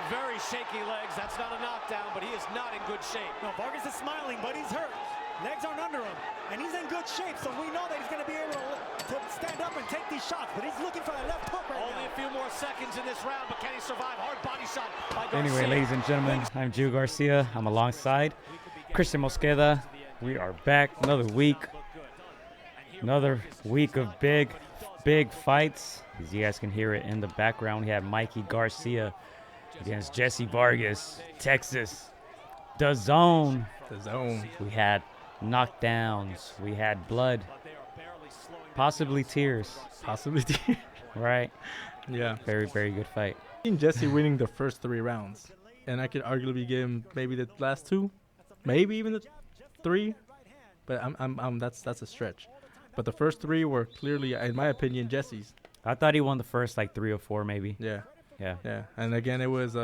Very shaky legs. That's not a knockdown, but he is not in good shape. No, Vargas is smiling, but he's hurt. Legs aren't under him, and he's in good shape, so we know that he's going to be able to stand up and take these shots, but he's looking for that left hook right now. Only a few more seconds in this round, but can he survive? Hard body shot by Garcia. Anyway, ladies and gentlemen, I'm Gio Garcia. I'm alongside Christian Mosqueda. We are back. Another week of big fights. As you guys can hear it in the background, we have Mikey Garcia against Jessie Vargas, Texas. DAZN. We had knockdowns. We had blood. Possibly tears. Right? Yeah. Very good fight. I've seen Jessie winning the first 3 rounds, and I could arguably give him maybe the last 2, maybe even the 3, but that's a stretch. But the first 3 were clearly, in my opinion, Jessie's. I thought he won the first like 3 or 4 maybe. Yeah. Yeah. And again, it was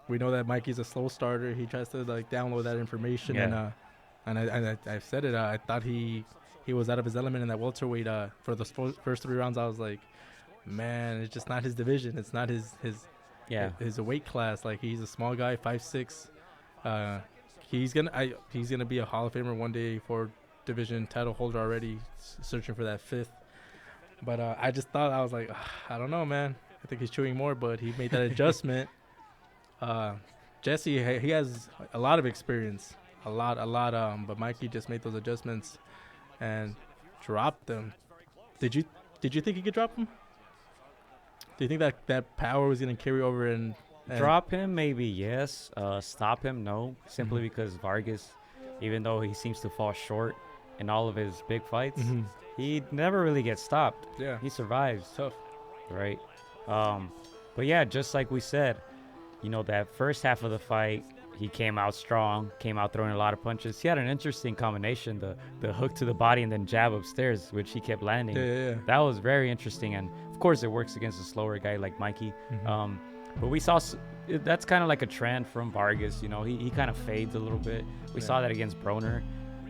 we know that Mikey's a slow starter. He tries to like download that information, Yeah. and I've said it. I thought he was out of his element in that welterweight. For the first 3 rounds, I was like, man, it's just not his division. It's not his weight class. Like, he's a small guy, 5'6". He's gonna be a Hall of Famer one day, for division title holder already, searching for that 5th. But I just thought, I was like, I don't know, man. I think he's chewing more, but he made that adjustment. Jessie, he has a lot of experience, a lot. But Mikey just made those adjustments and dropped them. Did you think he could drop him? Do you think that power was gonna carry over and Drop him, maybe yes. Stop him, no. Simply because Vargas, even though he seems to fall short in all of his big fights, he never really gets stopped. Yeah, he survives. Tough, right? But yeah, just like we said, you know, that first half of the fight, he came out strong, came out throwing a lot of punches. He had an interesting combination, the hook to the body and then jab upstairs, which he kept landing. Yeah. That was very interesting, and of course it works against a slower guy like Mikey. But we saw that's kind of like a trend from Vargas. You know, he kind of fades a little bit. We saw that against Broner.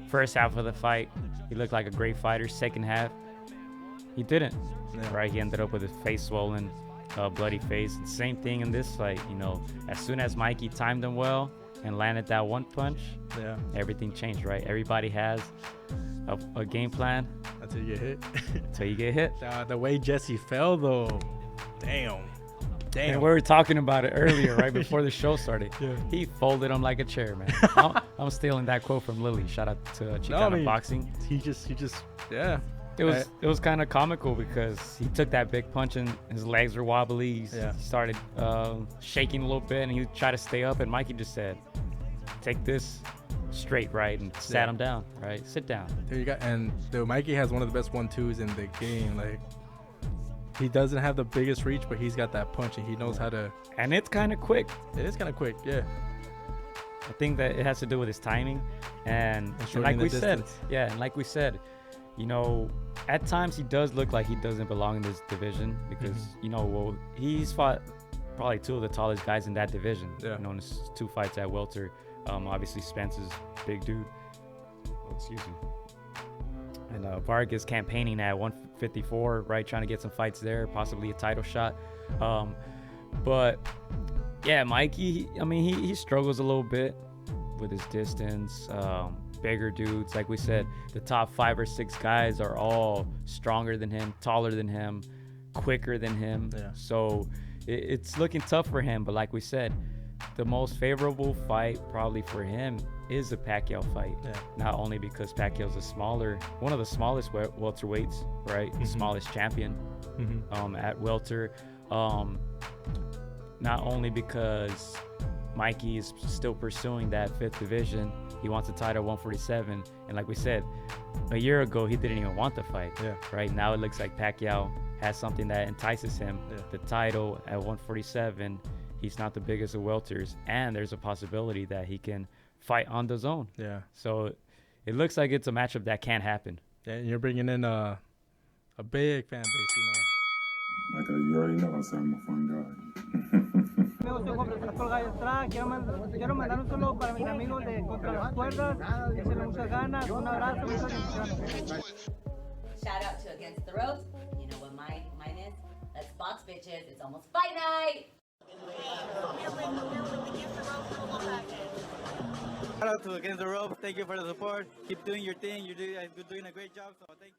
First half of the fight, he looked like a great fighter. Second half, he didn't. Right? He ended up with his face swollen, bloody face. And same thing in this fight. You know, as soon as Mikey timed him well and landed that one punch, everything changed. Right? Everybody has a game plan. Until you get hit. Until you get hit. The way Jessie fell, though, damn. And we were talking about it earlier, right before the show started. He folded him like a chair, man. I'm stealing that quote from Lily. Shout out to Xicana Boxing. He just It was kind of comical because he took that big punch and his legs were wobbly. He started shaking a little bit and he tried to stay up, and Mikey just said, "Take this straight, right?" and sat him down, right? Sit down. There you go. And Mikey has one of the best 1-2s in the game. Like, he doesn't have the biggest reach, but he's got that punch and he knows how to. And it's kind of quick. It is kind of quick, yeah. I think that it has to do with his timing, and like we said, you know, at times he does look like he doesn't belong in this division because you know, well, he's fought probably 2 of the tallest guys in that division. You know, in his 2 fights at welter. Obviously Spence is big dude. Oh, excuse me. And Vargas campaigning at 154, right, trying to get some fights there, possibly a title shot. But yeah, Mikey, I mean, he struggles a little bit with his distance. Bigger dudes, like we said, the top 5 or 6 guys are all stronger than him, taller than him, quicker than him. So it's looking tough for him. But like we said, the most favorable fight probably for him is a Pacquiao fight. Not only because Pacquiao's one of the smallest welterweights, right? The smallest champion at welter. Not only because Mikey is still pursuing that 5th division. He wants a title at 147. And like we said, a year ago, he didn't even want the fight. Right now, it looks like Pacquiao has something that entices him. The title at 147. He's not the biggest of welters. And there's a possibility that he can fight on DAZN. So it looks like it's a matchup that can happen. And you're bringing in a big fan base, you know. Michael, you already know I said I'm a fun guy. Quiero mandar un saludo para mis amigos de Contra las Cuerdas, echenle muchas ganas, un abrazo, muchas bendiciones. Shout out to Against the Ropes. You know what mine is? Let's box, bitches. It's almost fight night. out to Against the Ropes. Thank you for the support. Keep doing your thing. You're doing a great job. So thank you.